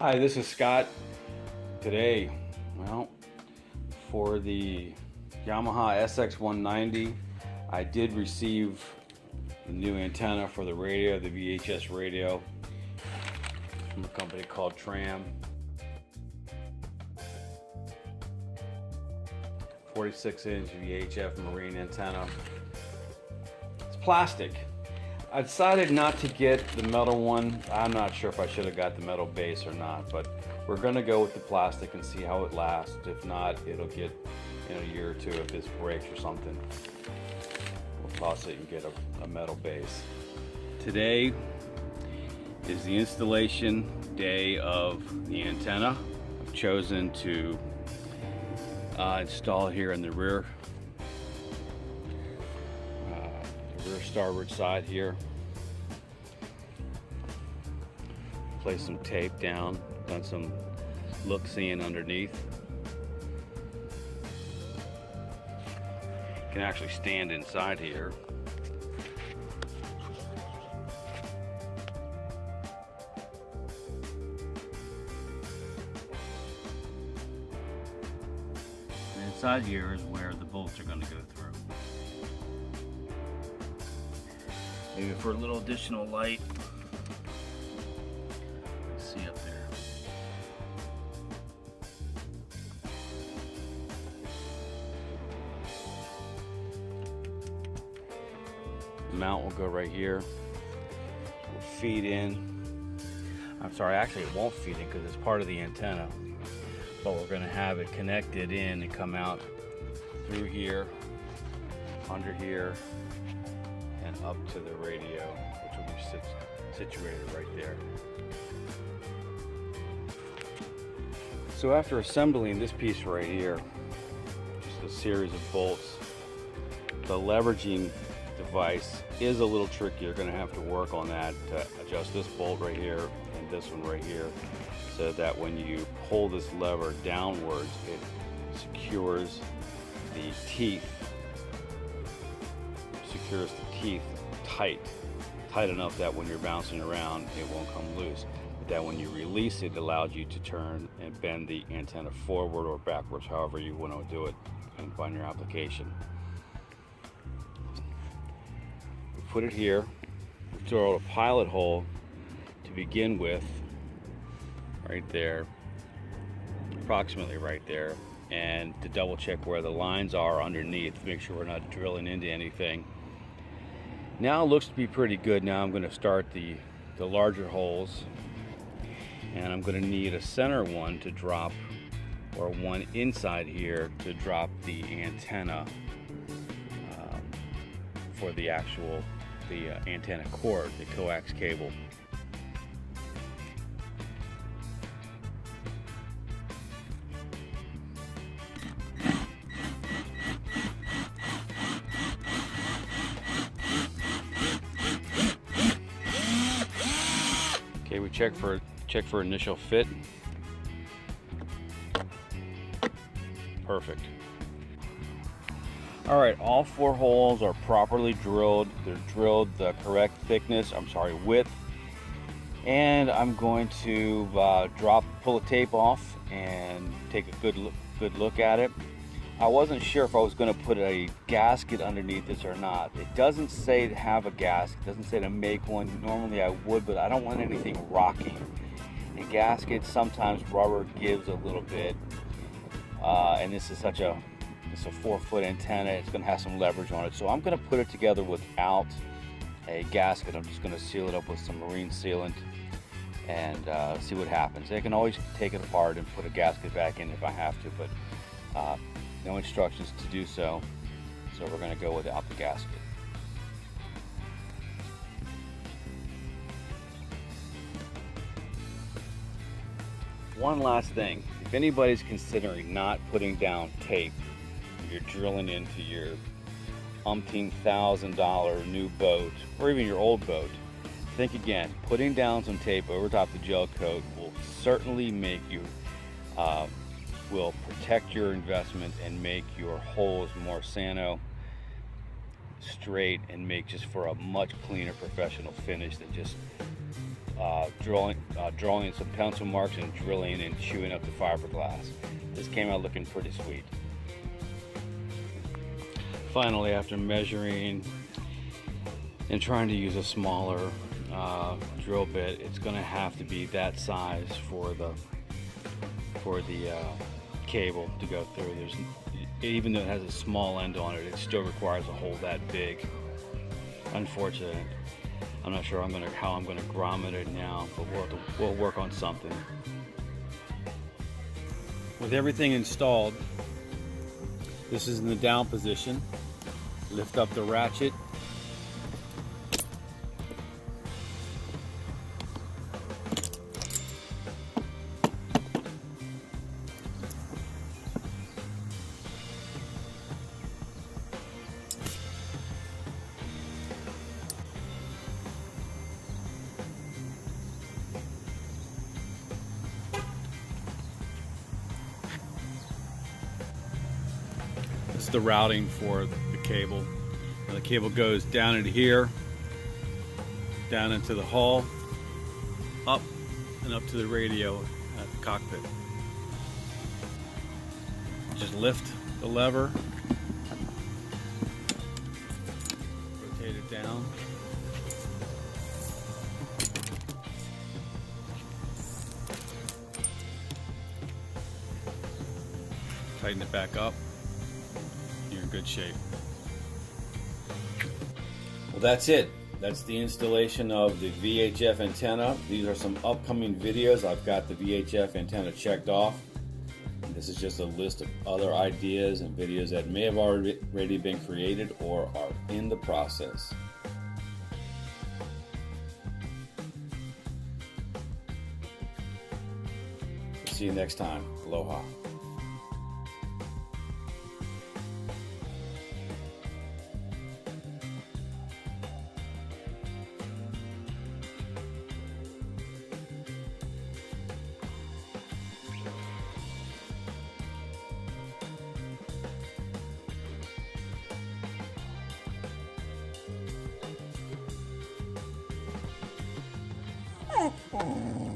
Hi, this is Scott. Today, well, for the Yamaha SX190, I did receive the new antenna for the radio, the VHF radio, from a company called TRAM. 46-inch VHF marine antenna. It's plastic. I decided not to get the metal one. I'm not sure if I should have got the metal base or not, but we're gonna go with the plastic and see how it lasts. If not, it'll get in a year or two if this breaks or something. We'll toss it and get a metal base. Today is the installation day of the antenna. I've chosen to install here in the rear starboard side here. Place some tape down, done some look-seeing underneath. You can actually stand inside here. And inside here is where the bolts are going to go through. Maybe for a little additional light. Let's see up there. The mount will go right here. Will feed in. I'm sorry, actually it won't feed in because it's part of the antenna. But we're going to have it connected in and come out through here, under here, and up to the radio, which will be situated right there. So after assembling this piece right here, just a series of bolts, the leveraging device is a little tricky. You're going to have to work on that to adjust this bolt right here and this one right here, so that when you pull this lever downwards, it secures the teeth. Secures the teeth tight enough that when you're bouncing around it won't come loose, but that when you release it, it allows you to turn and bend the antenna forward or backwards, however you want to do it, depending upon your application. We put it here. We throw a pilot hole to begin with, right there, approximately right there, and to double check where the lines are underneath, make sure we're not drilling into anything. Now it looks to be pretty good. Now I'm going to start the larger holes, and I'm going to need a center one to drop, or one inside here to drop the antenna for the actual antenna cord, the coax cable. Okay, we check for initial fit. Perfect. All right, all 4 holes are properly drilled. They're drilled the correct width. And I'm going to pull the tape off and take a good look at it. I wasn't sure if I was going to put a gasket underneath this or not. It doesn't say to have a gasket. It doesn't say to make one. Normally I would, but I don't want anything rocking. In gaskets, sometimes rubber gives a little bit. And this is it's a 4-foot antenna. It's going to have some leverage on it. So I'm going to put it together without a gasket. I'm just going to seal it up with some marine sealant and see what happens. I can always take it apart and put a gasket back in if I have to, but no instructions to do so, so we're going to go without the gasket. One last thing, if anybody's considering not putting down tape, if you're drilling into your $1,000 new boat, or even your old boat, think again. Putting down some tape over top the gel coat will certainly make you will protect your investment and make your holes more sano, straight, and make just for a much cleaner professional finish than just drawing some pencil marks and drilling and chewing up the fiberglass. This came out looking pretty sweet. Finally, after measuring and trying to use a smaller drill bit, it's going to have to be that size for the cable to go through. Even though it has a small end on it, it still requires a hole that big. Unfortunate. I'm not sure how I'm gonna grommet it now, but we'll work on something. With everything installed, this is in the down position. Lift up the ratchet. This is the routing for the cable. And the cable goes down into here, down into the hull, up and up to the radio at the cockpit. Just lift the lever, rotate it down. Tighten it back up. You're in good shape. Well, that's it. That's the installation of the VHF antenna. These are some upcoming videos. I've got the VHF antenna checked off. And this is just a list of other ideas and videos that may have already been created or are in the process. See you next time. Aloha. Oh.